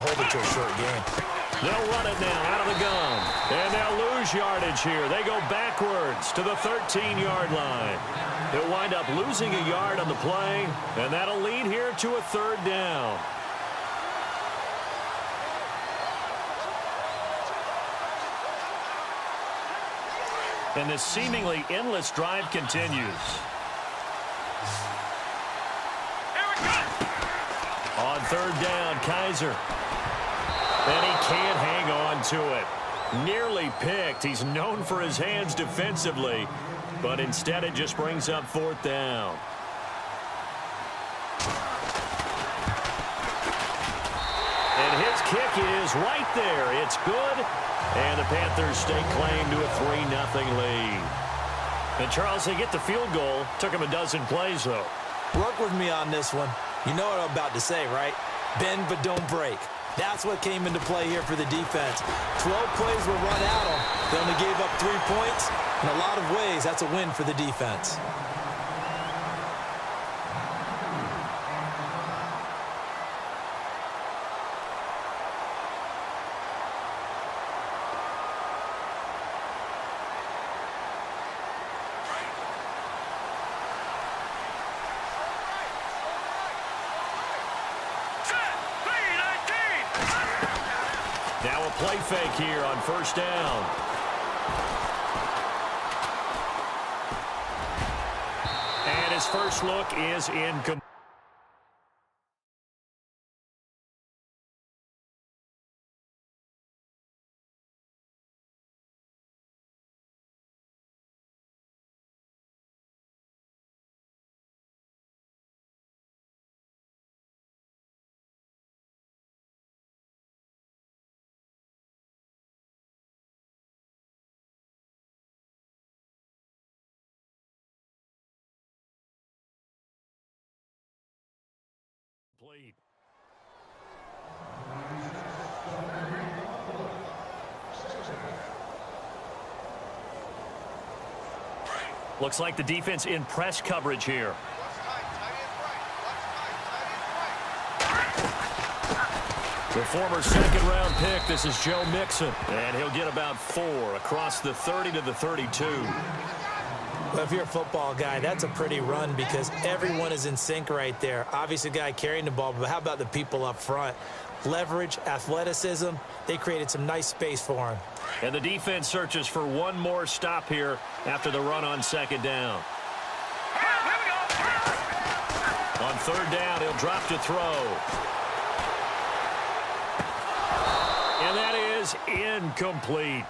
hold it to a short game. They'll run it now out of the gun. And they'll lose yardage here. They go backwards to the 13-yard line. They'll wind up losing a yard on the play, and that'll lead here to a 3rd down. And this seemingly endless drive continues. On 3rd down, Kaiser. And he can't hang on to it. Nearly picked. He's known for his hands defensively, but instead it just brings up 4th down. And his kick is right there. It's good. And the Panthers stake claim to a 3-0 lead. And, Charles, they get the field goal. Took him a dozen plays, though. Work with me on this one. You know what I'm about to say, right? Bend but don't break. That's what came into play here for the defense. 12 plays were run out on. They only gave up 3 points. In a lot of ways, that's a win for the defense. Now a play fake here on 1st down. And his first look is incomplete. Looks like the defense in press coverage here. The former 2nd-round pick, this is Joe Mixon. And he'll get about 4 across the 30 to the 32. Well, if you're a football guy, that's a pretty run because everyone is in sync right there. Obviously, the guy carrying the ball, but how about the people up front? Leverage, athleticism, they created some nice space for him. And the defense searches for one more stop here after the run on 2nd down. On 3rd down, he'll drop to throw. And that is incomplete.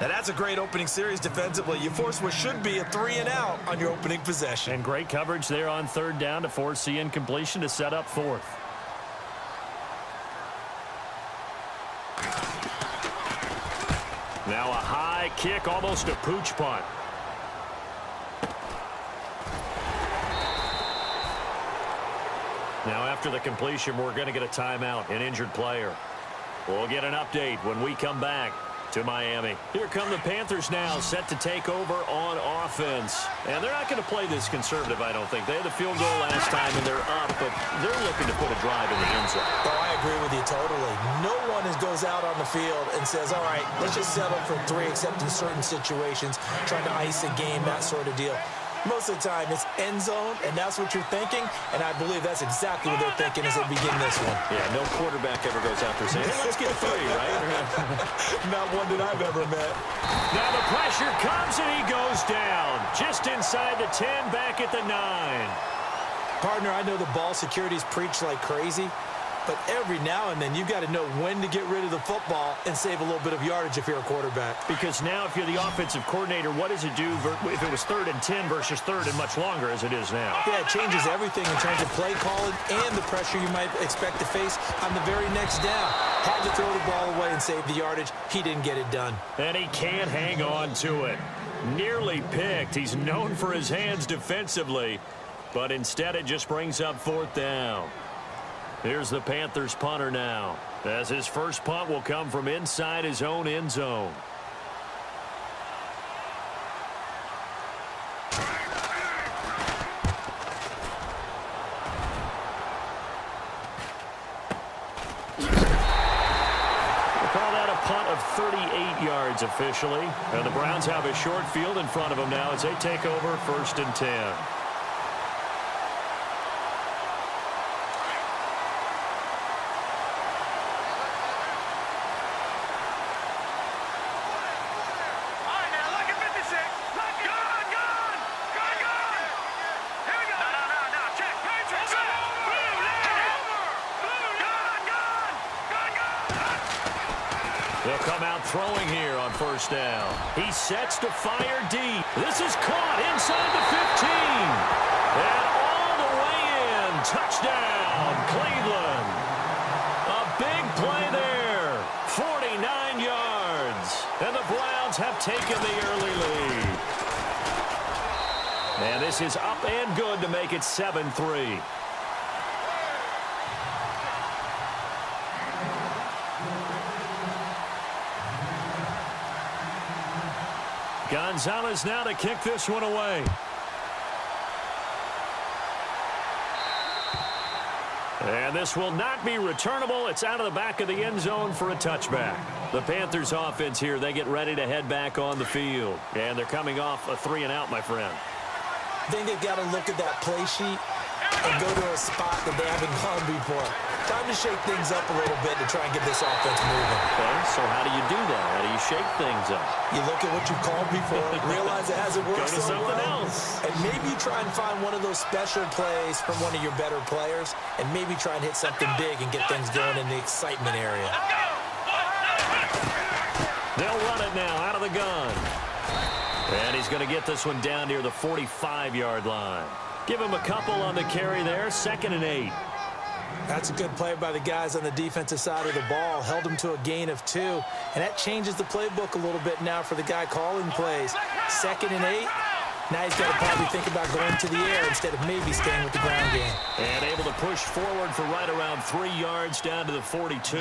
Now, that's a great opening series defensively. You force what should be a 3-and-out on your opening possession. And great coverage there on 3rd down to force the incompletion to set up 4th. Now a high kick, almost a pooch punt. Now after the completion, we're going to get a timeout, an injured player. We'll get an update when we come back to Miami. Here come the Panthers now, set to take over on offense. And they're not going to play this conservative, I don't think. They had the field goal last time, and they're up, but they're looking to put a drive in the end zone. Oh, I agree with you totally. No one goes out on the field and says, all right, let's just settle for 3, except in certain situations, trying to ice a game, that sort of deal. Most of the time, it's end zone, and that's what you're thinking, and I believe that's exactly what they're thinking as they begin this one. Yeah, no quarterback ever goes out there saying, hey, let's get 3, right? Not one that I've ever met. Now the pressure comes, and he goes down. Just inside the 10, back at the 9. Partner, I know the ball security's preached like crazy, but every now and then you've got to know when to get rid of the football and save a little bit of yardage if you're a quarterback. Because now if you're the offensive coordinator, what does it do if it was 3rd and 10 versus 3rd and much longer as it is now? Yeah, it changes everything in terms of play calling and the pressure you might expect to face on the very next down. Had to throw the ball away and save the yardage. He didn't get it done. And he can't hang on to it. Nearly picked. He's known for his hands defensively, but instead it just brings up 4th down. Here's the Panthers punter now, as his first punt will come from inside his own end zone. call that a punt of 38 yards officially. And the Browns have a short field in front of them now as they take over 1st and 10. They'll come out throwing here on 1st down. He sets to fire deep. This is caught inside the 15. And all the way in. Touchdown, Cleveland. A big play there. 49 yards. And the Browns have taken the early lead. And this is up and good to make it 7-3. Gonzalez now to kick this one away. And this will not be returnable. It's out of the back of the end zone for a touchback. The Panthers offense here, they get ready to head back on the field. And they're coming off a 3-and-out, my friend. I think they've got to look at that play sheet and go to a spot that they haven't gone before. Time to shake things up a little bit to try and get this offense moving. Okay, so how do you do that? How do you shake things up? You look at what you called before, realize it hasn't worked Go to so something well, else. and maybe try and find one of those special plays from one of your better players, and maybe try and hit something big and get things going in the excitement area. They'll run it now out of the gun. And he's going to get this one down near the 45-yard line. Give him a couple on the carry there, 2nd and 8. That's a good play by the guys on the defensive side of the ball. Held him to a gain of 2. And that changes the playbook a little bit now for the guy calling plays. 2nd and 8. Now he's got to probably think about going to the air instead of maybe staying with the ground game. And able to push forward for right around 3 yards down to the 42.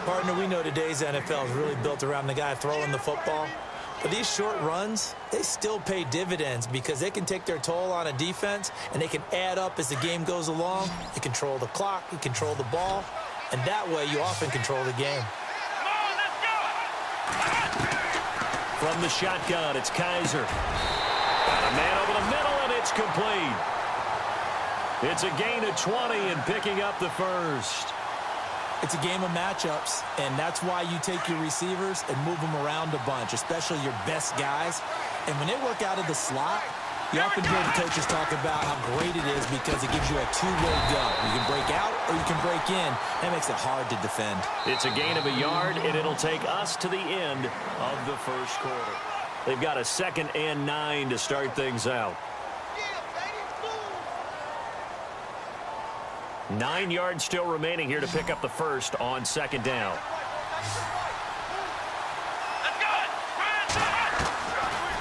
Partner, we know today's NFL is really built around the guy throwing the football. But these short runs, they still pay dividends because they can take their toll on a defense and they can add up as the game goes along. You control the clock, you control the ball, and that way you often control the game. From the shotgun, it's Kaiser. Got a man over the middle, and it's complete. It's a gain of 20 and picking up the first. It's a game of matchups, and that's why you take your receivers and move them around a bunch, especially your best guys. And when they work out of the slot, you often hear the coaches talk about how great it is because it gives you a two-way go. You can break out or you can break in. That makes it hard to defend. It's a gain of a yard, and it'll take us to the end of the first quarter. They've got a 2nd and 9 to start things out. 9 yards still remaining here to pick up the first on 2nd down.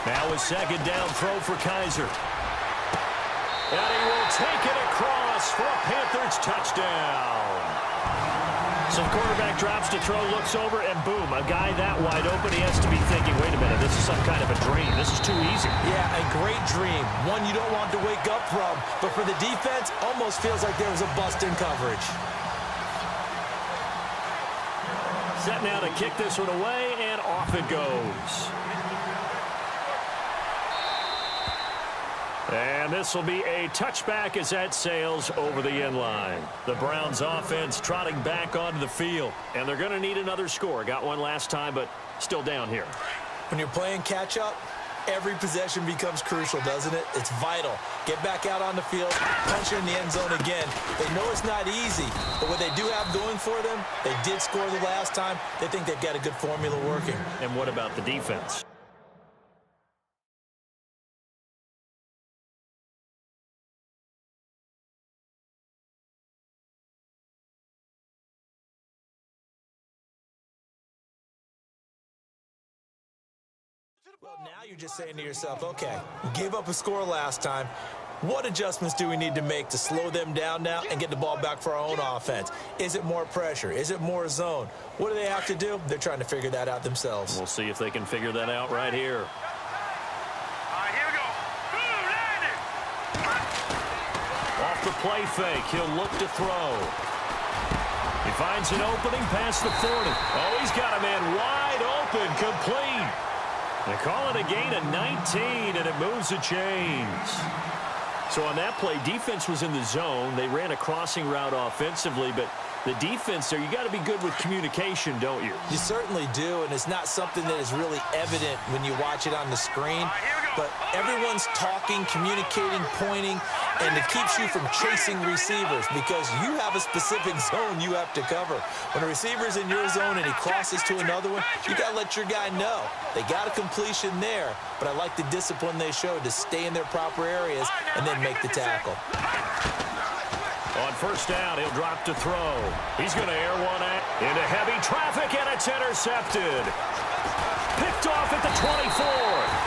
Now a 2nd down throw for Kaiser. And he will take it across for a Panthers touchdown. So the quarterback drops to throw, looks over, and boom, a guy that wide open, he has to be thinking, wait a minute, this is some kind of a dream. This is too easy. Yeah, a great dream. One you don't want to wake up from. But for the defense, almost feels like there was a bust in coverage. Set now to kick this one away, and off it goes. And this will be a touchback as that sails over the end line. The Browns offense trotting back onto the field. And they're going to need another score. Got one last time, but still down here. When you're playing catch-up, every possession becomes crucial, doesn't it? It's vital. Get back out on the field, punch in the end zone again. They know it's not easy, but what they do have going for them, they did score the last time. They think they've got a good formula working. And what about the defense? Well, now you're just saying to yourself, okay, we gave up a score last time. What adjustments do we need to make to slow them down now and get the ball back for our own offense? Is it more pressure? Is it more zone? What do they have to do? They're trying to figure that out themselves. We'll see if they can figure that out right here. All right, here we go. Off the play fake, he'll look to throw. He Finds an opening past the 40. Oh, he's got a man wide open, complete. They call it a gain of 19, and it moves the chains. So on that play, defense was in the zone. They ran a crossing route offensively, but the defense there, you got to be good with communication, don't you? You certainly do, and it's not something that is really evident when you watch it on the screen. But everyone's talking, communicating, pointing, and it keeps you from chasing receivers because you have a specific zone you have to cover. When a receiver's in your zone and he crosses to another one, you got to let your guy know. They got a completion there, but I like the discipline they showed to stay in their proper areas and then make the tackle. On first down, he'll drop to throw. He's going to air one into heavy traffic, and it's intercepted. Picked off at the 24,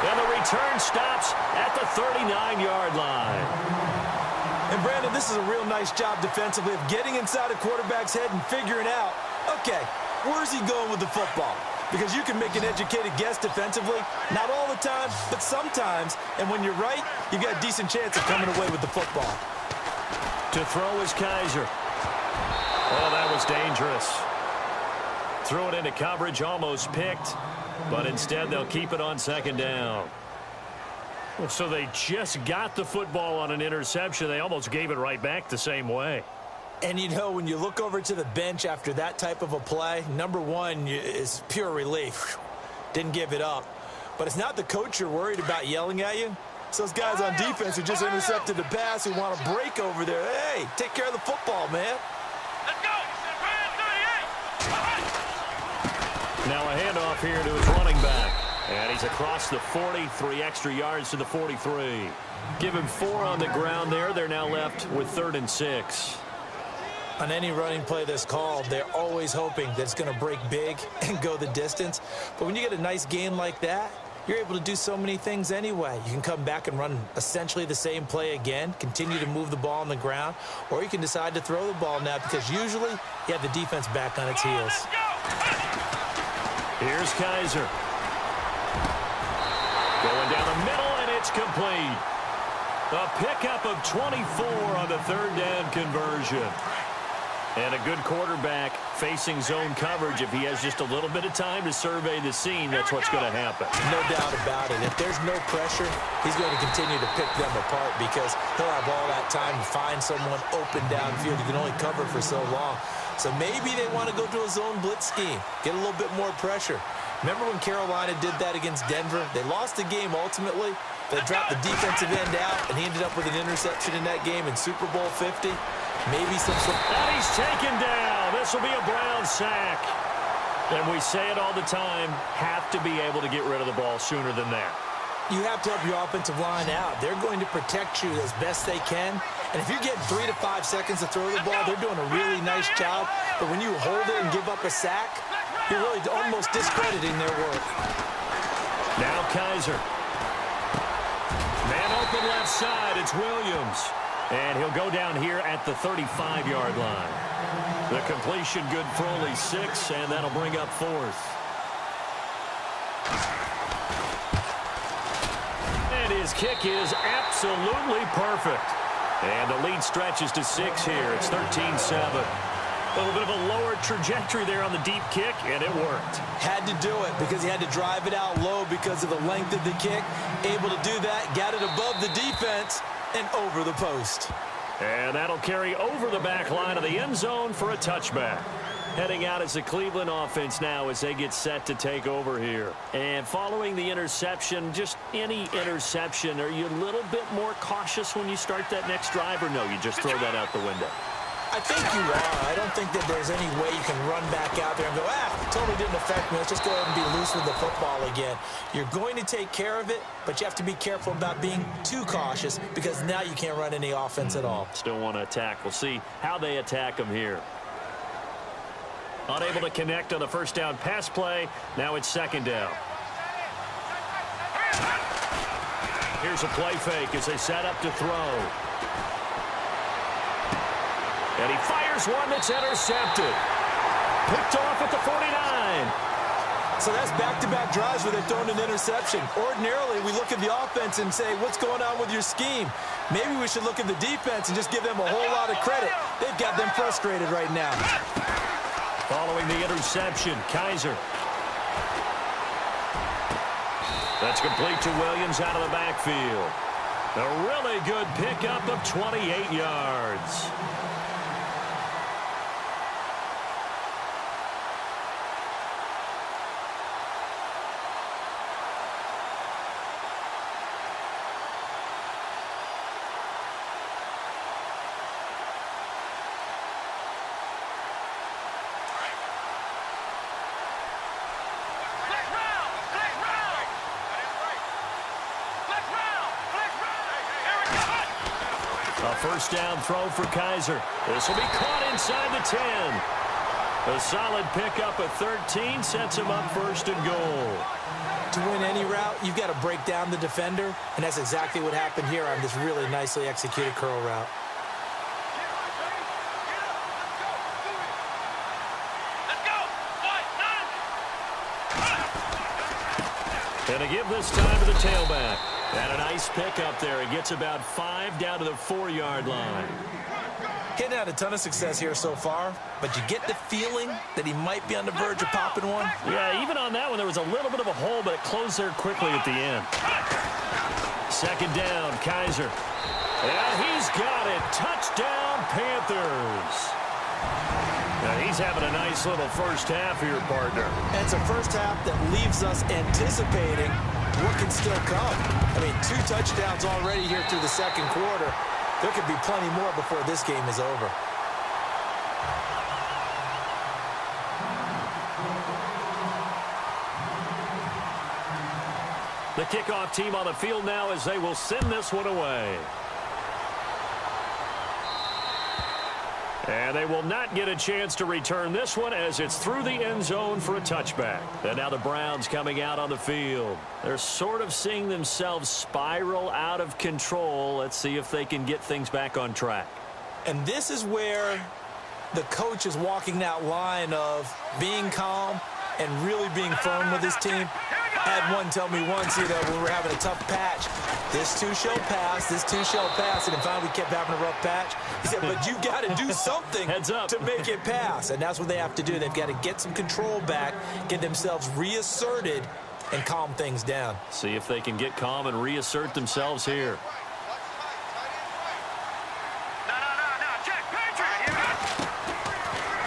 and the return stops at the 39-yard line. And, Brandon, this is a real nice job defensively of getting inside a quarterback's head and figuring out, okay, where's he going with the football? Because you can make an educated guess defensively, not all the time, but sometimes. And when you're right, you've got a decent chance of coming away with the football. To throw is Kaiser. Oh, that was dangerous. Threw it into coverage, almost picked, but instead they'll keep it on second down. So they just got the football on an interception. They almost gave it right back the same way. And, you know, when you look over to the bench after that type of a play, number one is pure relief. Didn't give it up. But it's not the coach you're worried about yelling at you. It's those guys on defense who just intercepted the pass who want to break over there. Hey, take care of the football, man. Let's go. Now a handoff here to his running back. And he's across the 40, 3 extra yards to the 43. Give him 4 on the ground there. They're now left with 3rd and 6. On any running play that's called, they're always hoping that it's going to break big and go the distance. But when you get a nice gain like that, you're able to do so many things anyway. You can come back and run essentially the same play again, continue to move the ball on the ground, or you can decide to throw the ball now because usually you have the defense back on its heels. Here's Kaiser. Going down the middle, and it's complete. A pickup of 24 on the 3rd down conversion. And a good quarterback facing zone coverage. If he has just a little bit of time to survey the scene, that's what's going to happen. No doubt about it. If there's no pressure, he's going to continue to pick them apart because he'll have all that time to find someone open downfield. You can only cover for so long. So maybe they want to go to a zone blitz scheme, get a little bit more pressure. Remember when Carolina did that against Denver? They lost the game ultimately. They dropped the defensive end out, and he ended up with an interception in that game in Super Bowl 50. Maybe some sort of... And he's taken down. This will be a Brown sack. And we say it all the time, have to be able to get rid of the ball sooner than that. You have to help your offensive line out. They're going to protect you as best they can. And if you're getting 3 to 5 seconds to throw the ball, they're doing a really nice job. But when you hold it and give up a sack, you're really almost discrediting their work. Now Kaiser. Man open left side, it's Williams. And he'll go down here at the 35-yard line. The completion good for only 6, and that'll bring up 4th. And his kick is absolutely perfect. And the lead stretches to 6 here. It's 13-7. A little bit of a lower trajectory there on the deep kick, and it worked. Had to do it because he had to drive it out low because of the length of the kick. Able to do that, got it above the defense and over the post. And that'll carry over the back line of the end zone for a touchback. Heading out as the Cleveland offense now as they get set to take over here. And following the interception, just any interception, are you a little bit more cautious when you start that next drive, or no, you just throw that out the window? I think you are. I don't think that there's any way you can run back out there and go, totally didn't affect me. Let's just go ahead and be loose with the football again. You're going to take care of it, but you have to be careful about being too cautious because now you can't run any offense at all. Still want to attack. We'll see how they attack them here. Unable to connect on the first down pass play. Now it's 2nd down. Here's a play fake as they set up to throw. And he fires one that's intercepted. Picked off at the 49. So that's back-to-back drives where they've thrown an interception. Ordinarily, we look at the offense and say, what's going on with your scheme? Maybe we should look at the defense and just give them a whole lot of credit. They've got them frustrated right now. Following the interception, Kaiser. That's complete to Williams out of the backfield. A really good pickup of 28 yards. A first down throw for Kaiser. This will be caught inside the 10. A solid pickup at 13 sets him up first and goal. To win any route, you've got to break down the defender, and that's exactly what happened here on this really nicely executed curl route. And to give this time to the tailback. And a nice pick up there. He gets about 5 down to the 4-yard line. Hitting had a ton of success here so far, but you get the feeling that he might be on the verge of popping one. Yeah, even on that one, there was a little bit of a hole, but it closed there quickly at the end. Second down, Kaiser. And he's got it. Touchdown, Panthers. Now, he's having a nice little first half here, partner. And it's a first half that leaves us anticipating what can still come. I mean, 2 touchdowns already here through the second quarter. There could be plenty more before this game is over. The kickoff team on the field now as they will send this one away. And they will not get a chance to return this one as it's through the end zone for a touchback. And now the Browns coming out on the field. They're sort of seeing themselves spiral out of control. Let's see if they can get things back on track. And this is where the coach is walking that line of being calm and really being firm with his team. I had one tell me once, when we were having a tough patch, this too shall pass, this too shall pass, and then finally we kept having a rough patch. He said, but you got to do something to make it pass, and that's what they have to do. They've got to get some control back, get themselves reasserted, and calm things down. See if they can get calm and reassert themselves here.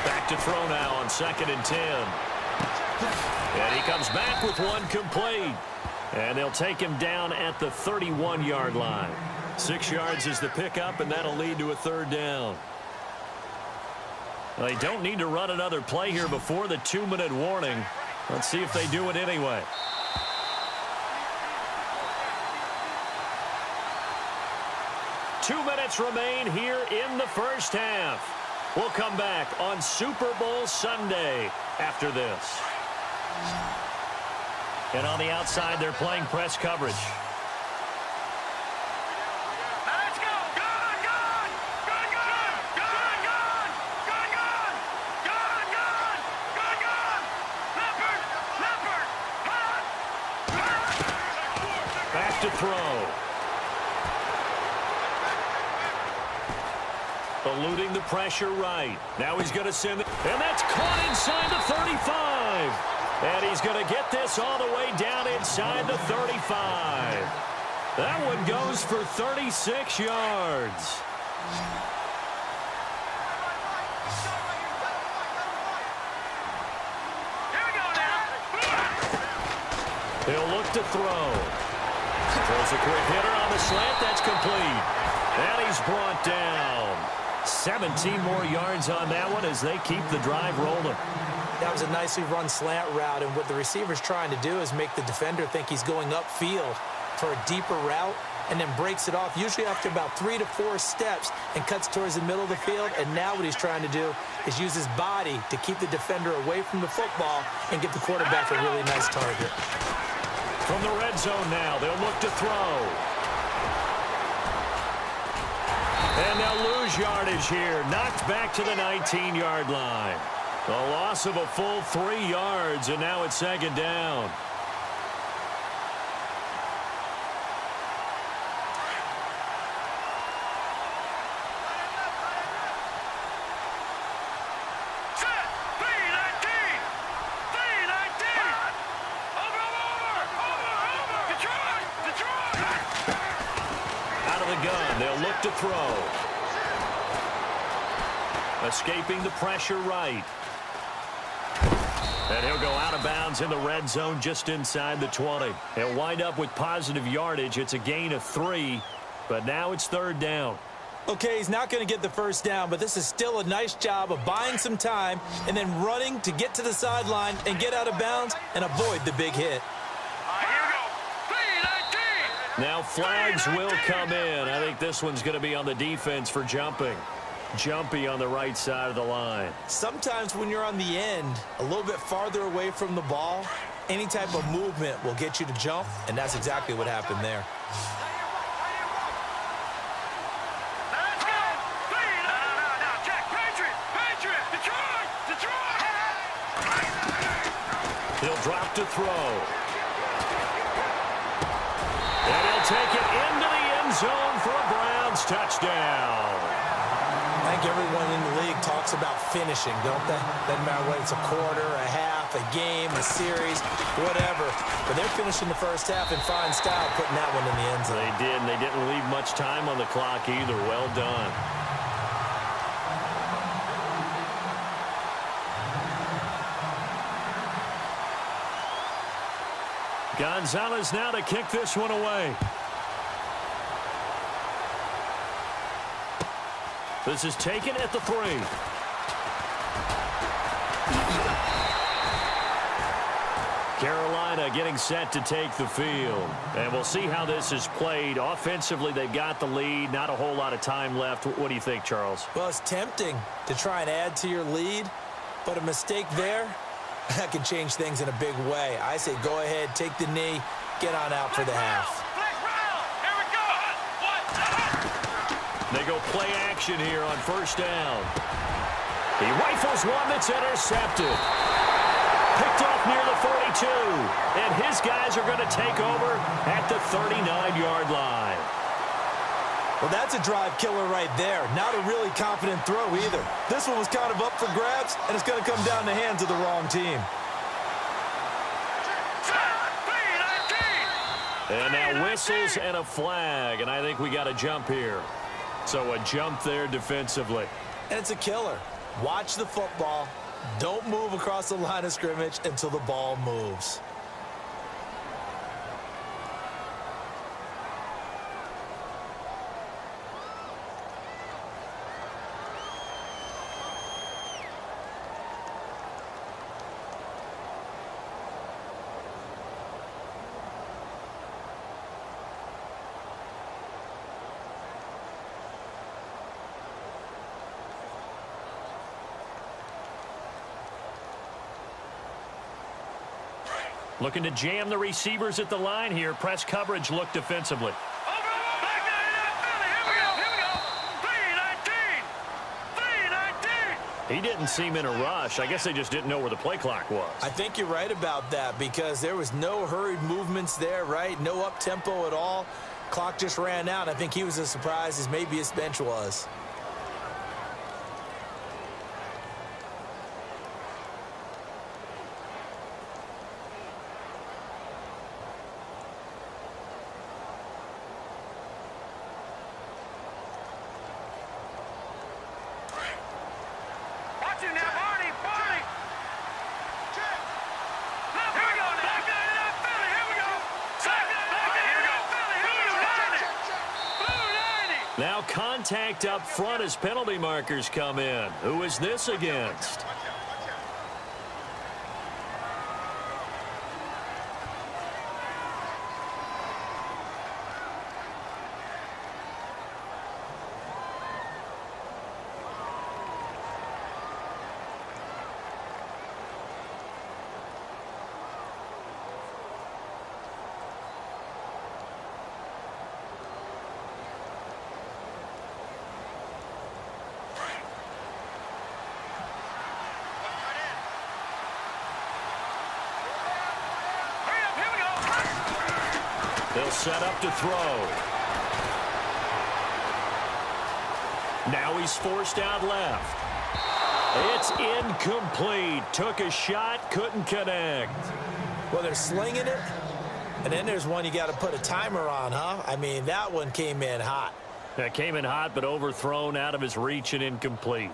Back to throw now on 2nd and 10. And he comes back with one complete. And they'll take him down at the 31-yard line. 6 yards is the pickup, and that'll lead to a 3rd down. They don't need to run another play here before the 2-minute warning. Let's see if they do it anyway. Two minutes remain here in the first half. We'll come back on Super Bowl Sunday after this. And on the outside, they're playing press coverage. Let's go! Good, good! Good, good! Good, good! Good, good! Good, good! Good, good! Leopard! Leopard! Hot! Back to throw. Eluding the pressure right. Now he's going to send it. And that's caught inside the 35. And he's going to get this all the way down inside the 35. That one goes for 36 yards. Here we go now. He'll look to throw. Throws a quick hitter on the slant. That's complete. And he's brought down. 17 more yards on that one as they keep the drive rolling. That was a nicely run slant route, and what the receiver's trying to do is make the defender think he's going upfield for a deeper route and then breaks it off, usually after about 3 to 4 steps, and cuts towards the middle of the field. And now what he's trying to do is use his body to keep the defender away from the football and get the quarterback a really nice target. From the red zone now, they'll look to throw. And they'll lose yardage here. Knocked back to the 19-yard line. A loss of a full 3 yards, and now it's 2nd down. Set! 3, to throw. Escaping the pressure right. And he'll go out of bounds in the red zone just inside the 20. He'll wind up with positive yardage. It's a gain of 3, but now it's 3rd down. Okay, he's not going to get the first down, but this is still a nice job of buying some time and then running to get to the sideline and get out of bounds and avoid the big hit. Now flags will come in. I think this one's going to be on the defense for jumping. Jumpy on the right side of the line. Sometimes when you're on the end, a little bit farther away from the ball, any type of movement will get you to jump, and that's exactly what happened there. He'll drop to throw. And he'll take it into the end zone for a Browns touchdown. I think everyone in the league talks about finishing, don't they? Doesn't matter whether it's a quarter, a half, a game, a series, whatever. But they're finishing the first half in fine style, putting that one in the end zone. They did, and they didn't leave much time on the clock either. Well done. Gonzalez now to kick this one away. This is taken at the 3. Carolina getting set to take the field. And we'll see how this is played. Offensively, they've got the lead. Not a whole lot of time left. What do you think, Charles? Well, it's tempting to try and add to your lead, but a mistake there, that can change things in a big way. I say go ahead, take the knee, get on out for the half. They go play action here on first down. He rifles one that's intercepted. Picked off near the 42. And his guys are going to take over at the 39-yard line. Well, that's a drive killer right there. Not a really confident throw either. This one was kind of up for grabs, and it's going to come down in the hands of the wrong team. And now whistles and a flag, and I think we got a jump here. So a jump there defensively. And it's a killer. Watch the football. Don't move across the line of scrimmage until the ball moves. Looking to jam the receivers at the line here. Press coverage look defensively. He didn't seem in a rush. I guess they just didn't know where the play clock was. I think you're right about that because there was no hurried movements there, right? No up-tempo at all. Clock just ran out. I think he was as surprised as maybe his bench was. Now contact up front as penalty markers come in. Who is this against? They'll set up to throw. Now he's forced out left. It's incomplete. Took a shot, couldn't connect. Well, they're slinging it, and then there's one you got to put a timer on, huh? I mean, that one came in hot. That came in hot, but overthrown out of his reach and incomplete.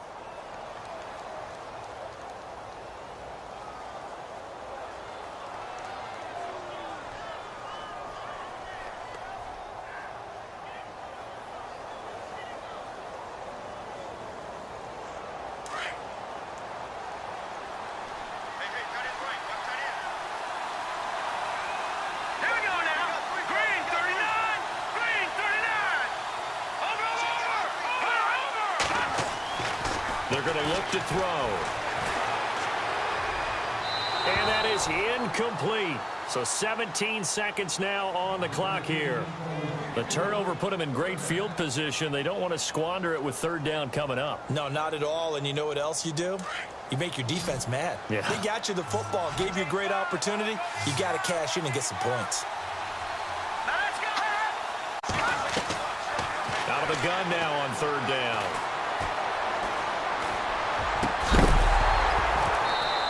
They're going to look to throw. And that is incomplete. So 17 seconds now on the clock here. The turnover put them in great field position. They don't want to squander it with third down coming up. No, not at all. And you know what else you do? You make your defense mad. Yeah. They got you the football, gave you a great opportunity. You got to cash in and get some points. Out of the gun now on third down.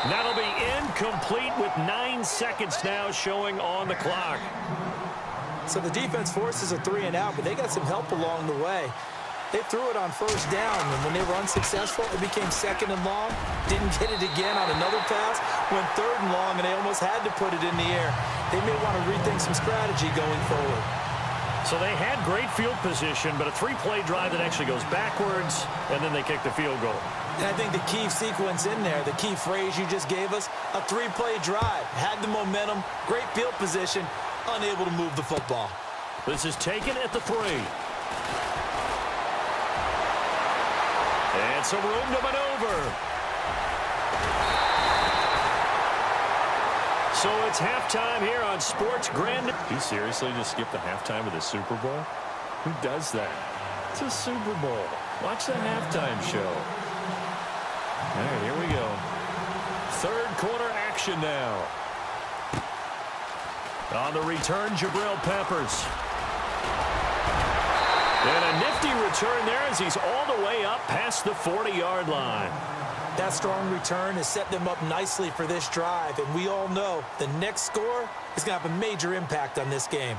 That'll be incomplete with 9 seconds now showing on the clock. So the defense forces a 3-and-out, but they got some help along the way. They threw it on first down, and when they were unsuccessful, it became second and long. Didn't get it again on another pass. Went third and long, and they almost had to put it in the air. They may want to rethink some strategy going forward. So they had great field position, but a 3-play drive that actually goes backwards, and then they kick the field goal. And I think the key sequence in there, the key phrase you just gave us, a 3-play drive. Had the momentum, great field position, unable to move the football. This is taken at the 3. And some room to maneuver. So it's halftime here on Sports Grand. You seriously just skip the halftime of the Super Bowl? Who does that? It's a Super Bowl. Watch the halftime show. All right, here we go. Third quarter action now. On the return, Jabril Peppers. And a nifty return there as he's all the way up past the 40-yard line. That strong return has set them up nicely for this drive, and we all know the next score is going to have a major impact on this game.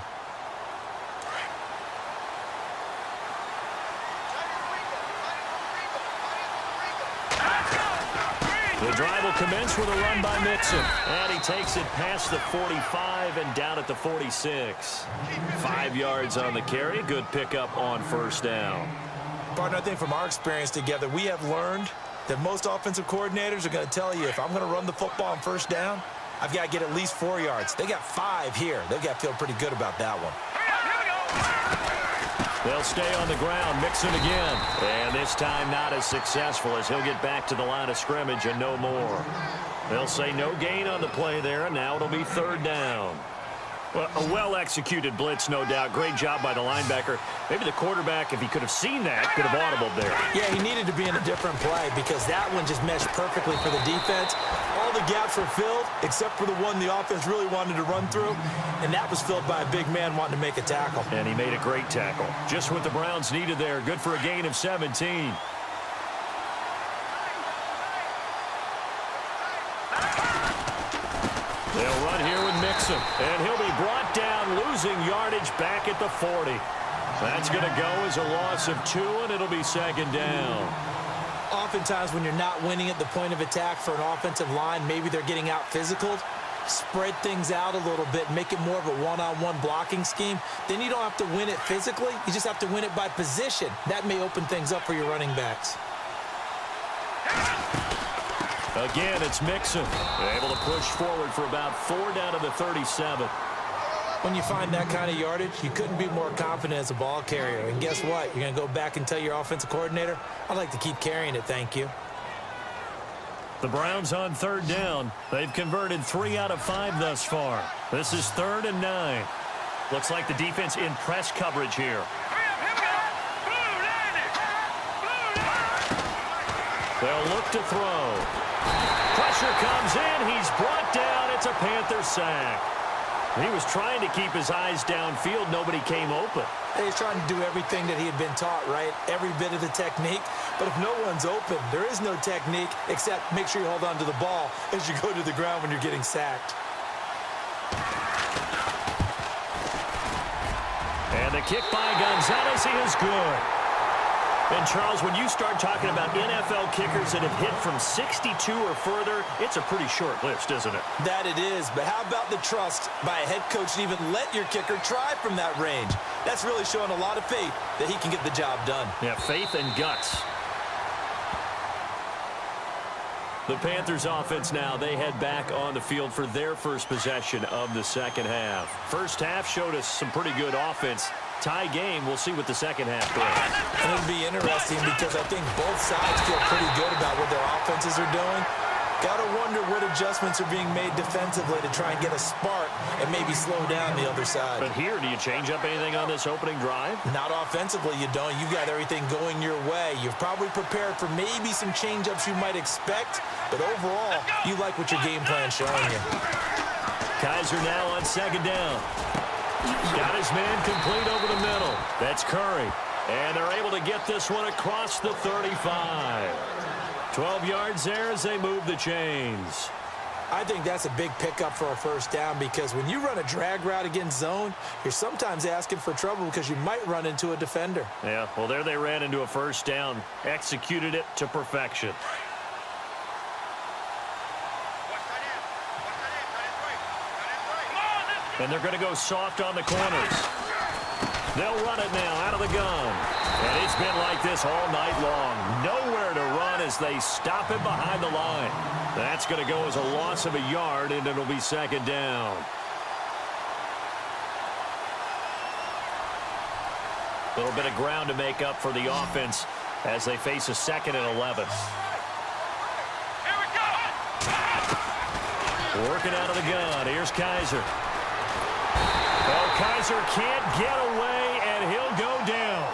The drive will commence with a run by Mixon. And he takes it past the 45 and down at the 46. 5 yards on the carry. Good pickup on first down. Partner, I think from our experience together, we have learned that most offensive coordinators are going to tell you, if I'm going to run the football on first down, I've got to get at least 4 yards. They got 5 here. They've got to feel pretty good about that one. They'll stay on the ground. Mixon again. And this time not as successful as he'll get back to the line of scrimmage and no more. They'll say no gain on the play there, and now it'll be third down. Well, a well-executed blitz, no doubt. Great job by the linebacker. Maybe the quarterback, if he could have seen that, could have audibled there. Yeah, he needed to be in a different play because that one just meshed perfectly for the defense. All the gaps were filled except for the one the offense really wanted to run through, and that was filled by a big man wanting to make a tackle. And he made a great tackle. Just what the Browns needed there. Good for a gain of 17. They'll run here with Mixon, and he'll be brought down, losing yardage back at the 40. That's going to go as a loss of 2, and it'll be second down. Oftentimes when you're not winning at the point of attack for an offensive line, maybe they're getting out physical. Spread things out a little bit, make it more of a one-on-one blocking scheme. Then you don't have to win it physically. You just have to win it by position. That may open things up for your running backs. Again, it's Mixon. Able to push forward for about 4 down to the 37. When you find that kind of yardage, you couldn't be more confident as a ball carrier. And guess what? You're going to go back and tell your offensive coordinator, I'd like to keep carrying it, thank you. The Browns on third down. They've converted 3 out of 5 thus far. This is 3rd and 9. Looks like the defense in press coverage here. They'll look to throw. Pressure comes in. He's brought down. It's a Panther sack. He was trying to keep his eyes downfield. Nobody came open. He's trying to do everything that he had been taught, right? Every bit of the technique. But if no one's open, there is no technique except make sure you hold on to the ball as you go to the ground when you're getting sacked. And the kick by Gonzalez is good. And, Charles, when you start talking about NFL kickers that have hit from 62 or further, it's a pretty short list, isn't it? That it is, but how about the trust by a head coach to even let your kicker try from that range? That's really showing a lot of faith that he can get the job done. Yeah, faith and guts. The Panthers offense now, they head back on the field for their first possession of the second half. First half showed us some pretty good offense. Tie game, we'll see what the second half brings. And it'll be interesting because I think both sides feel pretty good about what their offenses are doing. Got to wonder what adjustments are being made defensively to try and get a spark and maybe slow down the other side. But here, do you change up anything on this opening drive? Not offensively, you don't. You've got everything going your way. You've probably prepared for maybe some change-ups you might expect, but overall, you like what your game plan's showing you. Kaiser now on second down. Got his man complete over the middle. That's Curry. And they're able to get this one across the 35. 12 yards there as they move the chains. I think that's a big pickup for a first down because when you run a drag route against zone, you're sometimes asking for trouble because you might run into a defender. Yeah, well, there they ran into a first down. Executed it to perfection. And they're going to go soft on the corners. They'll run it now out of the gun. And it's been like this all night long. Nowhere to run as they stop him behind the line. That's going to go as a loss of a yard, and it'll be second down. A little bit of ground to make up for the offense as they face a 2nd and 11. Working out of the gun. Here's Kaiser. Well, Kaiser can't get away, and he'll go down.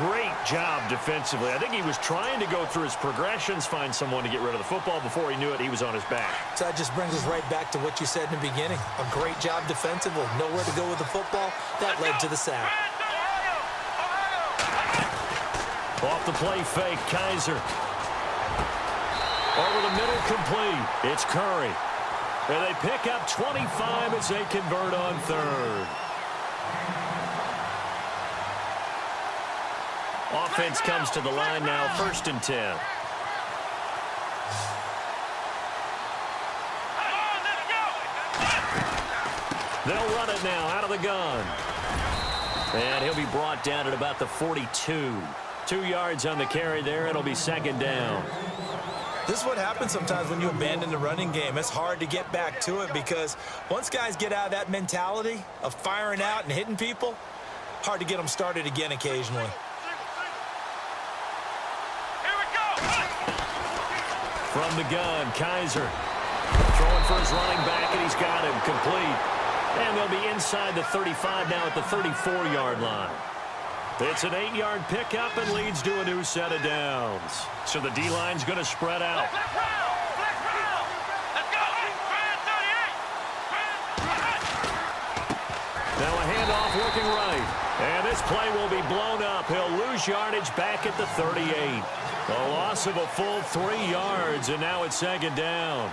Great job defensively. I think he was trying to go through his progressions, find someone to get rid of the football. Before he knew it, he was on his back. So that just brings us right back to what you said in the beginning. A great job defensively. Nowhere to go with the football. That led to the sack. Off the play fake, Kaiser. Over the middle, complete. It's Curry. And they pick up 25 as they convert on third. Offense comes to the line now, 1st and 10. They'll run it now out of the gun. And he'll be brought down at about the 42. 2 yards on the carry there. It'll be second down. This is what happens sometimes when you abandon the running game. It's hard to get back to it because once guys get out of that mentality of firing out and hitting people, hard to get them started again occasionally. From the gun, Kaiser throwing for his running back, and he's got him complete. And they'll be inside the 35 now at the 34-yard line. It's an 8-yard pickup and leads to a new set of downs. So the D-line's going to spread out. Now a handoff working right. And this play will be blown up. He'll lose yardage back at the 38. A loss of a full 3 yards, and now it's second down.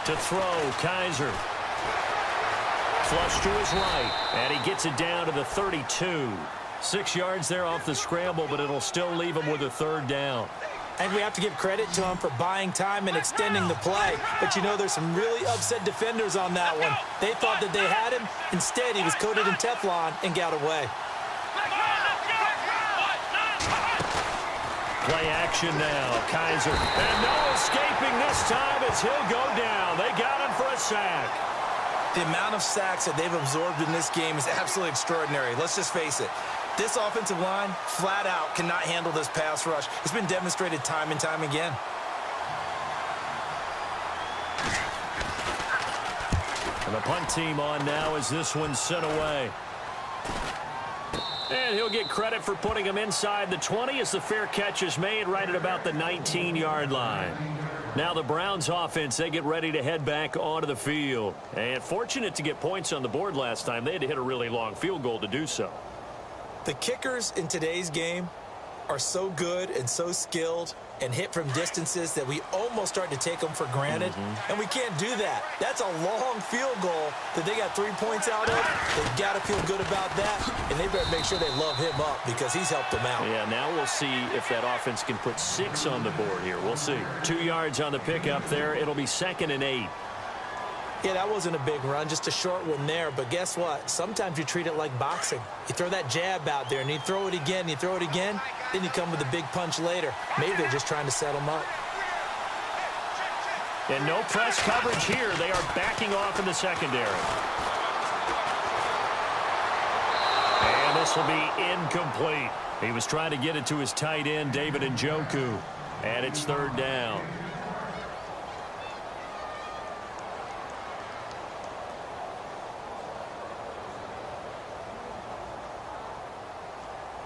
To throw, Kaiser. Flush to his right, and he gets it down to the 32. 6 yards there off the scramble, but it'll still leave him with a third down. And we have to give credit to him for buying time and extending the play. But, you know, there's some really upset defenders on that one. They thought that they had him. Instead, he was coated in Teflon and got away. Play action now, Kaiser. And no escaping this time as he'll go down. They got him for a sack. The amount of sacks that they've absorbed in this game is absolutely extraordinary. Let's just face it. This offensive line, flat out, cannot handle this pass rush. It's been demonstrated time and time again. And the punt team on now as this one's sent away. And he'll get credit for putting him inside the 20 as the fair catch is made right at about the 19-yard line. Now the Browns offense, they get ready to head back onto the field. And fortunate to get points on the board last time. They had to hit a really long field goal to do so. The kickers in today's game are so good and so skilled and hit from distances that we almost start to take them for granted, and we can't do that. That's a long field goal that they got 3 points out of. They've got to feel good about that, and they better make sure they love him up because he's helped them out. Yeah, now we'll see if that offense can put 6 on the board here. We'll see. 2 yards on the pickup there. It'll be 2nd and 8. Yeah, that wasn't a big run, just a short one there. But guess what? Sometimes you treat it like boxing. You throw that jab out there, and you throw it again, you throw it again, then you come with a big punch later. Maybe they're just trying to set them up. And no press coverage here. They are backing off in the secondary. And this will be incomplete. He was trying to get it to his tight end, David Njoku. And it's 3rd down.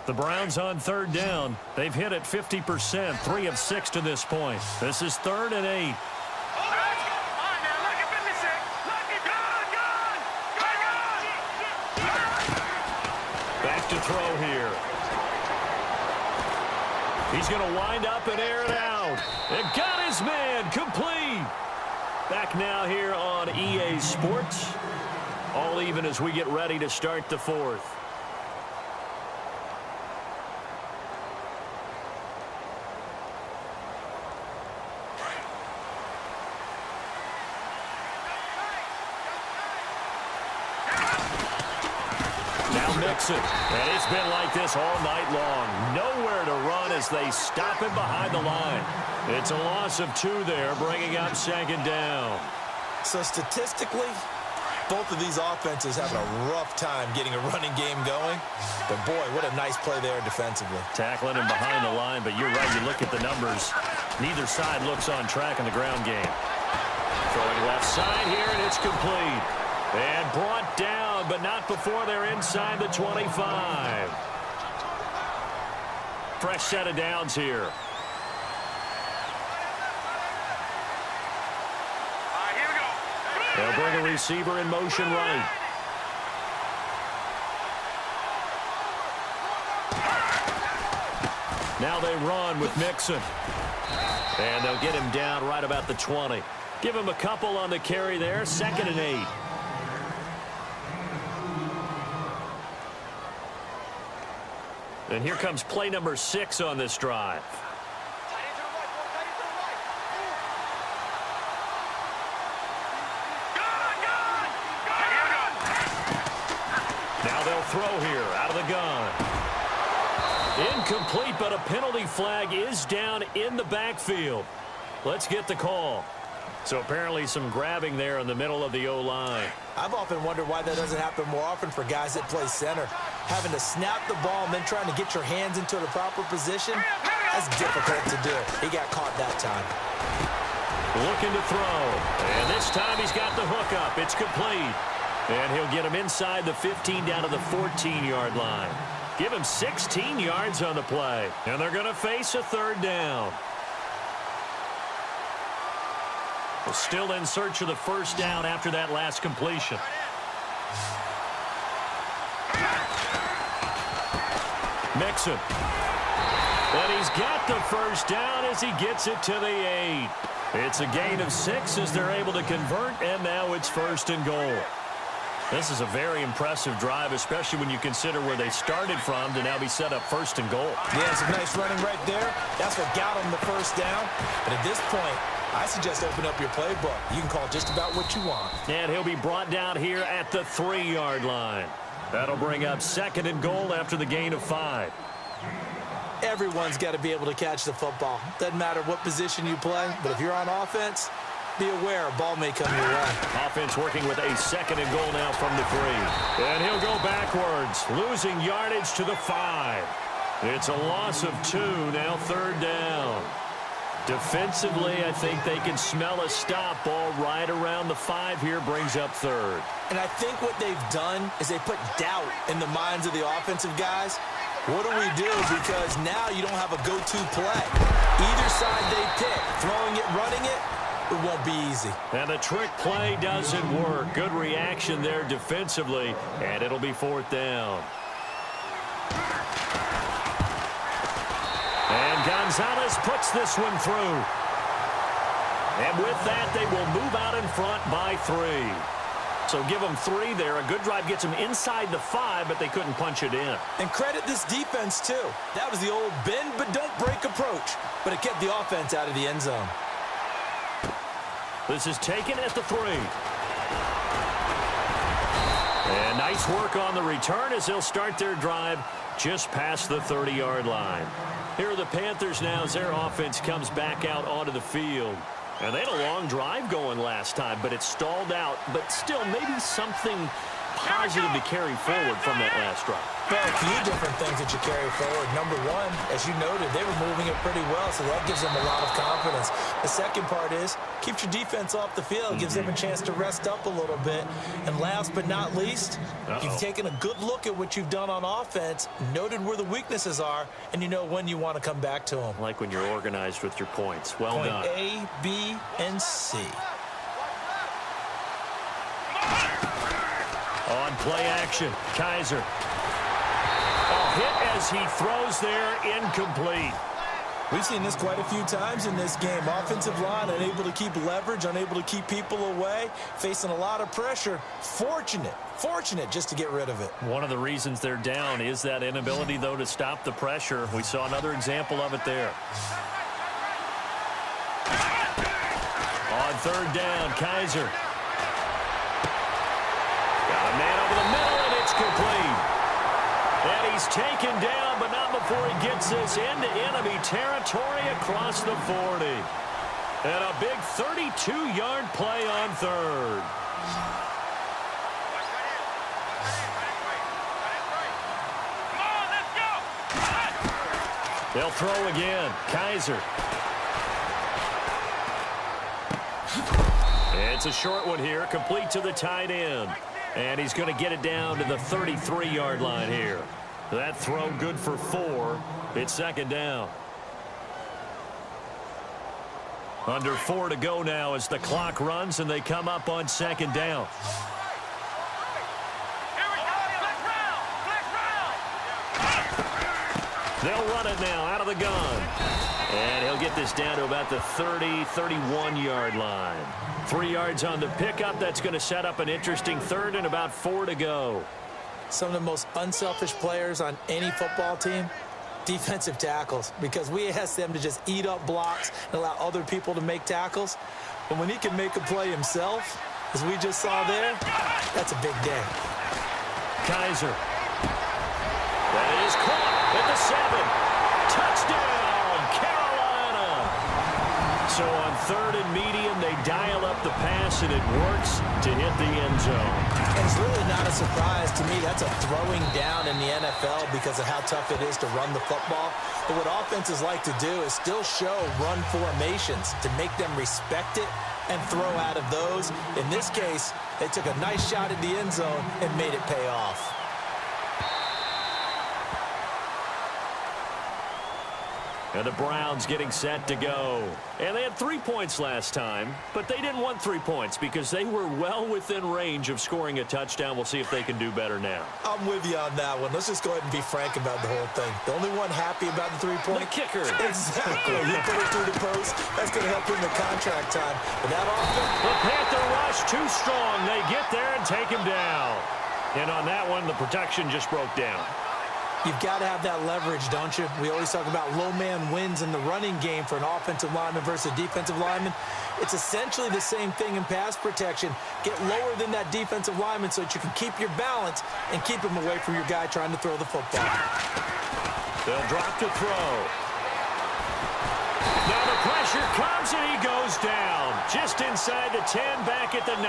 The Browns on 3rd down. They've hit it 50%, 3 of 6 to this point. This is 3rd and 8. Back to throw here. He's going to wind up and air it out. And got his man complete. Back now here on EA Sports. All even as we get ready to start the 4th. And it's been like this all night long. Nowhere to run as they stop him behind the line. It's a loss of 2 there, bringing up 2nd down. So statistically, both of these offenses having a rough time getting a running game going. But, boy, what a nice play there defensively. Tackling him behind the line, but you're right. You look at the numbers. Neither side looks on track in the ground game. Throwing left side here, and it's complete. And brought down, but not before they're inside the 25. Fresh set of downs here. They'll bring a receiver in motion right. Now they run with Mixon. And they'll get him down right about the 20. Give him a couple on the carry there. 2nd and 8. And here comes play number 6 on this drive. Now they'll throw here out of the gun. Incomplete, but a penalty flag is down in the backfield. Let's get the call. So apparently some grabbing there in the middle of the O-line. I've often wondered why that doesn't happen more often for guys that play center. Having to snap the ball and then trying to get your hands into the proper position, that's difficult to do. He got caught that time. Looking to throw. And this time he's got the hook up. It's complete. And he'll get him inside the 15 down to the 14-yard line. Give him 16 yards on the play. And they're going to face a 3rd down. Still in search of the 1st down after that last completion. Mixon. But he's got the 1st down as he gets it to the 8. It's a gain of 6 as they're able to convert, and now it's 1st and goal. This is a very impressive drive, especially when you consider where they started from to now be set up 1st and goal. Yeah, some nice running right there. That's what got him the 1st down. But at this point, I suggest open up your playbook. You can call just about what you want. And he'll be brought down here at the 3-yard line. That'll bring up 2nd and goal after the gain of 5. Everyone's got to be able to catch the football. Doesn't matter what position you play, but if you're on offense, be aware a ball may come your way. Offense working with a 2nd and goal now from the 3. And he'll go backwards, losing yardage to the 5. It's a loss of 2, now 3rd down. Defensively, I think they can smell a stop ball right around the 5 here, brings up 3rd. And I think what they've done is they put doubt in the minds of the offensive guys. What do we do? Because now you don't have a go-to play. Either side they pick, throwing it, running it, it won't be easy. And the trick play doesn't work. Good reaction there defensively, and it'll be 4th down. Gonzalez puts this one through. And with that, they will move out in front by 3. So give them 3 there. A good drive gets them inside the 5, but they couldn't punch it in. And credit this defense, too. That was the old bend but don't break approach. But it kept the offense out of the end zone. This is taken at the 3. And nice work on the return as they'll start their drive just past the 30-yard line. Here are the Panthers now as their offense comes back out onto the field. And they had a long drive going last time, but it stalled out. But still, maybe something positive to carry forward from that last drive. Well, a few different things that you carry forward. Number one, as you noted, they were moving it pretty well, so that gives them a lot of confidence. The second part is, keeps your defense off the field, gives them a chance to rest up a little bit. And last but not least, you've taken a good look at what you've done on offense, noted where the weaknesses are, and you know when you want to come back to them. Like when you're organized with your points. Well done. Point A, B, and C. On play action, Kaiser. A hit as he throws there, incomplete. We've seen this quite a few times in this game. Offensive line unable to keep leverage, unable to keep people away, facing a lot of pressure. Fortunate just to get rid of it. One of the reasons they're down is that inability, though, to stop the pressure. We saw another example of it there. On 3rd down, Kaiser. Got a man over the middle, and it's complete. And he's taken down, but not before he gets this into enemy territory across the 40. And a big 32-yard play on 3rd. They'll throw again. Kaiser. It's a short one here, complete to the tight end. And he's going to get it down to the 33-yard line here. That throw good for 4. It's 2nd down. Under 4 to go now as the clock runs and they come up on 2nd down. They'll run it now out of the gun. And he'll get this down to about the 30, 31-yard line. 3 yards on the pickup. That's going to set up an interesting 3rd and about 4 to go. Some of the most unselfish players on any football team, defensive tackles, because we ask them to just eat up blocks and allow other people to make tackles. But when he can make a play himself, as we just saw there, that's a big day. Kaiser. That is caught at the 7. Touchdown, Carolina. So on 3rd and medium, they dial up the pass, and it works to hit the end zone. And it's really not a surprise to me. That's a throwing down in the NFL because of how tough it is to run the football. But what offenses like to do is still show run formations to make them respect it and throw out of those. In this case, they took a nice shot at the end zone and made it pay off. And the Browns getting set to go. And they had 3 points last time, but they didn't want 3 points because they were well within range of scoring a touchdown. We'll see if they can do better now. I'm with you on that one. Let's just go ahead and be frank about the whole thing. The only one happy about the 3-point? The kicker. Exactly. You put it through the post. That's going to help him the contract time. But that offense... The Panther rush too strong. They get there and take him down. And on that one, the protection just broke down. You've got to have that leverage, don't you? We always talk about low man wins in the running game for an offensive lineman versus a defensive lineman. It's essentially the same thing in pass protection. Get lower than that defensive lineman so that you can keep your balance and keep him away from your guy trying to throw the football. They'll drop to throw. Now the pressure comes and he goes down. Just inside the 10, back at the 9.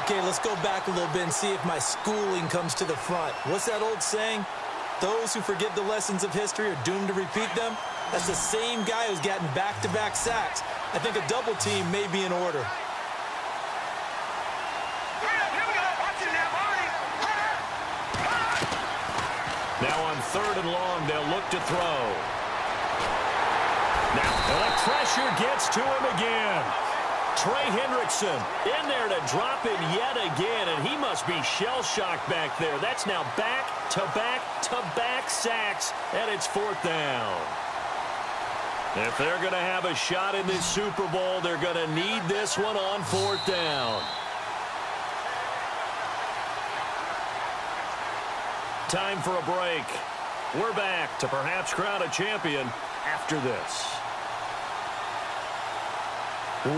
Okay, let's go back a little bit and see if my schooling comes to the front. What's that old saying? Those who forget the lessons of history are doomed to repeat them. That's the same guy who's gotten back-to-back sacks. I think a double team may be in order. Now on 3rd and long, they'll look to throw. Now the pressure gets to him again. Trey Hendrickson in there to drop it yet again, and he must be shell-shocked back there. That's now back-to-back-to-back sacks, and it's 4th down. If they're going to have a shot in this Super Bowl, they're going to need this one on 4th down. Time for a break. We're back to perhaps crown a champion after this.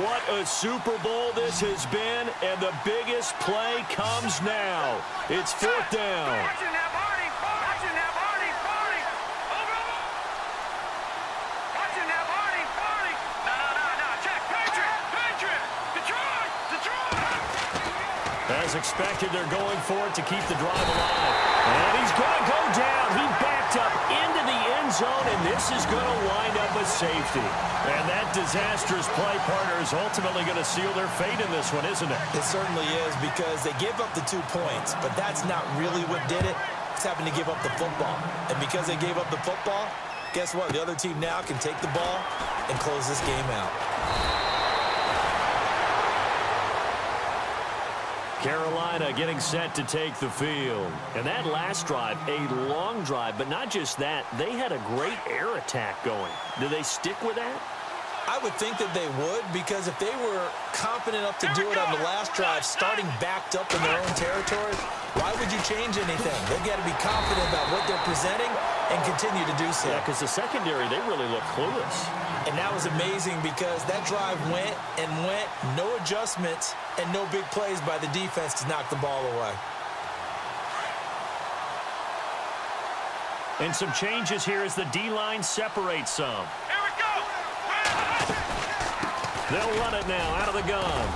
What a Super Bowl this has been, and the biggest play comes now. It's 4th down. As expected, they're going for it to keep the drive alive. And he's going to go down. He backed up into the end zone, and this is going to wind up a safety. And that disastrous play, partner, is ultimately going to seal their fate in this one, isn't it? It certainly is, because they gave up the 2 points, but that's not really what did it. It's happened to give up the football. And because they gave up the football, guess what? The other team now can take the ball and close this game out. Carolina getting set to take the field. And that last drive, a long drive, but not just that, they had a great air attack going. Do they stick with that? I would think that they would, because if they were confident enough to do it on the last drive, starting backed up in their own territory, why would you change anything? They've got to be confident about what they're presenting and continue to do so. Yeah, because the secondary, they really look clueless. And that was amazing, because that drive went and went, no adjustments, and no big plays by the defense to knock the ball away. And some changes here as the D-line separates some. Here we go! They'll run it now out of the gun.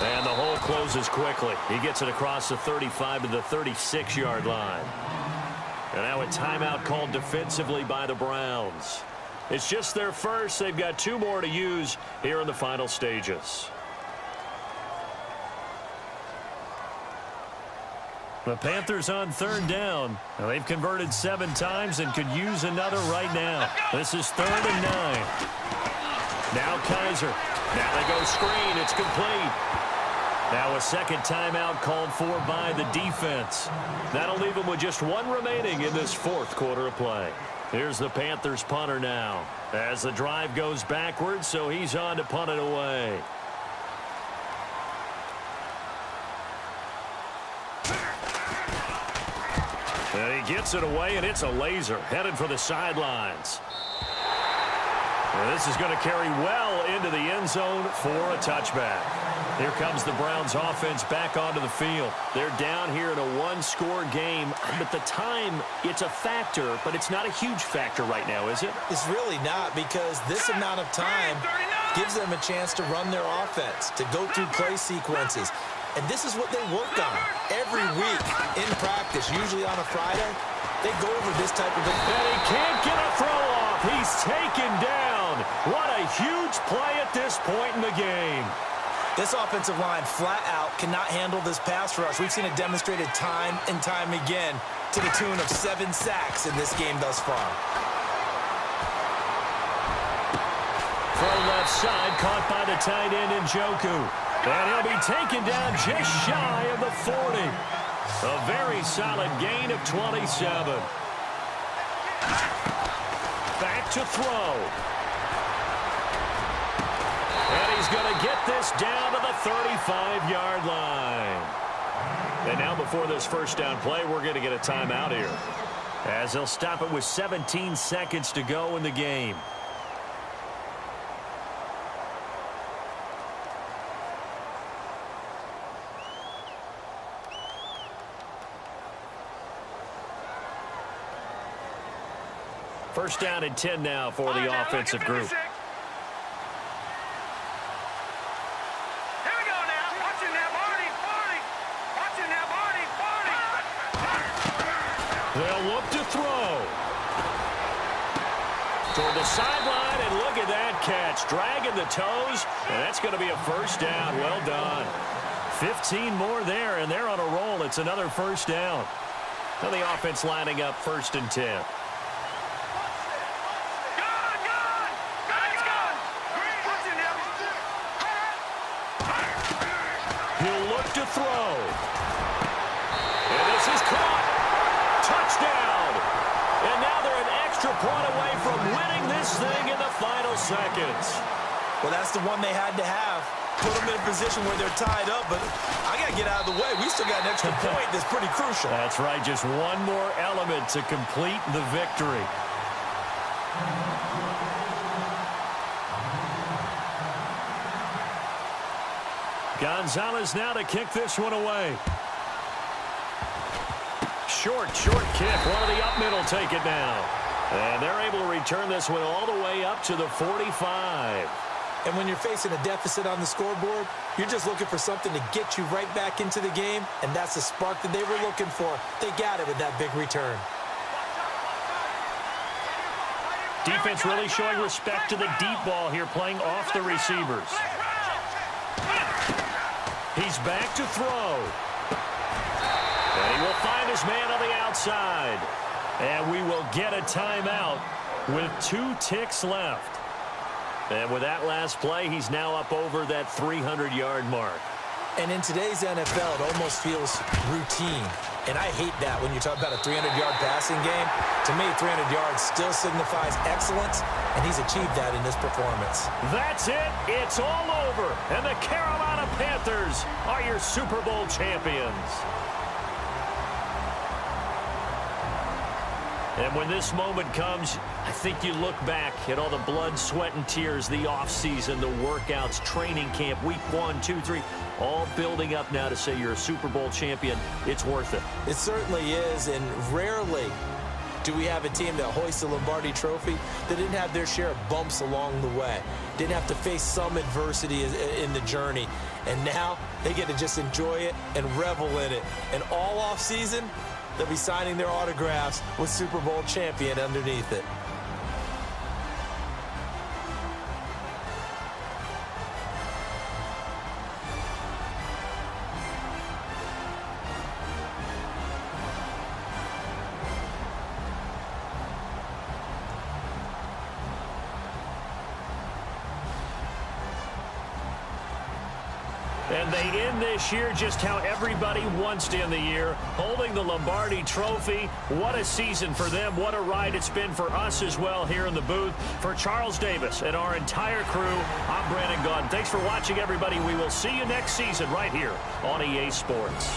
And the hole closes quickly. He gets it across the 35 to the 36-yard line. And now a timeout called defensively by the Browns. It's just their first. They've got 2 more to use here in the final stages. The Panthers on 3rd down. Now they've converted 7 times and could use another right now. This is 3rd and 9. Now Kaiser. Now they go screen. It's complete. Now a second timeout called for by the defense. That'll leave them with just 1 remaining in this 4th quarter of play. Here's the Panthers punter now as the drive goes backwards, so he's on to punt it away. And he gets it away, and it's a laser headed for the sidelines. And this is going to carry well into the end zone for a touchback. Here comes the Browns offense back onto the field. They're down here in a 1-score game, but the time, it's a factor, but it's not a huge factor right now, is it? It's really not, because this amount of time gives them a chance to run their offense, to go through play sequences. And this is what they work on every week in practice, usually on a Friday. They go over this type of thing. And he can't get a throw off. He's taken down. What a huge play at this point in the game. This offensive line flat out cannot handle this pass rush. We've seen it demonstrated time and time again to the tune of 7 sacks in this game thus far. From left side, caught by the tight end Njoku. And he'll be taken down just shy of the 40. A very solid gain of 27. Back to throw. And he's going to get this down to the 35-yard line. And now before this first down play, we're going to get a timeout here, as they'll stop it with 17 seconds to go in the game. First down and 10 now for the offensive group. They'll look to throw. Toward the sideline, and look at that catch. Dragging the toes, and that's going to be a first down. Well done. 15 more there, and they're on a roll. It's another first down. Now the offense lining up 1st and 10. He'll look to throw. And this is caught. Touchdown. And now they're an extra point away from winning this thing in the final seconds. Well, that's the one they had to have. Put them in a position where they're tied up, but I got to get out of the way. We still got an extra point that's pretty crucial. That's right, just one more element to complete the victory. Gonzalez now to kick this one away. Short kick. One of the up middle take it now. And they're able to return this one all the way up to the 45. And when you're facing a deficit on the scoreboard, you're just looking for something to get you right back into the game, and that's the spark that they were looking for. They got it with that big return. Defense really showing respect to the deep ball here, playing off the receivers. He's back to throw. And he will find his man on the outside. And we will get a timeout with 2 ticks left. And with that last play, he's now up over that 300-yard mark. And in today's NFL, it almost feels routine. And I hate that when you talk about a 300-yard passing game. To me, 300 yards still signifies excellence, and he's achieved that in this performance. That's it. It's all over. And the Carolina Panthers are your Super Bowl champions. And when this moment comes, I think you look back at all the blood, sweat, and tears, the offseason, the workouts, training camp, week 1, 2, 3, all building up now to say you're a Super Bowl champion. It's worth it. It certainly is, and rarely do we have a team that hoists the Lombardi Trophy that didn't have their share of bumps along the way, didn't have to face some adversity in the journey, and now they get to just enjoy it and revel in it. And all offseason, they'll be signing their autographs with Super Bowl champion underneath it. And they end this year just how everybody wants to end the year, holding the Lombardi Trophy. What a season for them. What a ride it's been for us as well here in the booth. For Charles Davis and our entire crew, I'm Brandon Gaudin. Thanks for watching, everybody. We will see you next season right here on EA Sports.